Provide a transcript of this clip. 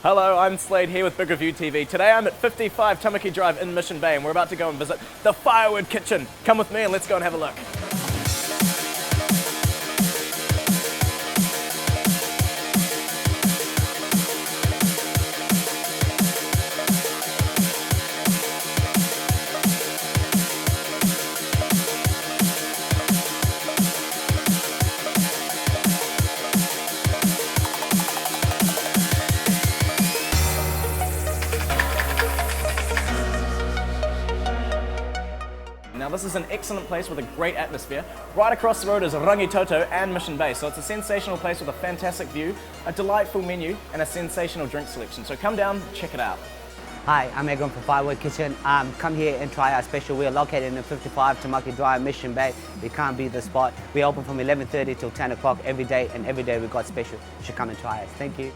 Hello, I'm Slade here with Big Review TV. Today I'm at 55 Tamaki Drive in Mission Bay and we're about to go and visit the Firewood Kitchen. Come with me and let's go and have a look. Now this is an excellent place with a great atmosphere. Right across the road is Rangitoto and Mission Bay, so it's a sensational place with a fantastic view, a delightful menu and a sensational drink selection. So come down, check it out. Hi, I'm Egon from Firewood Kitchen. Come here and try our special. We are located in 55 Tamaki Drive, Mission Bay. We can't beat the spot. We open from 11:30 till 10 o'clock every day, and every day we've got special. You should come and try us. Thank you.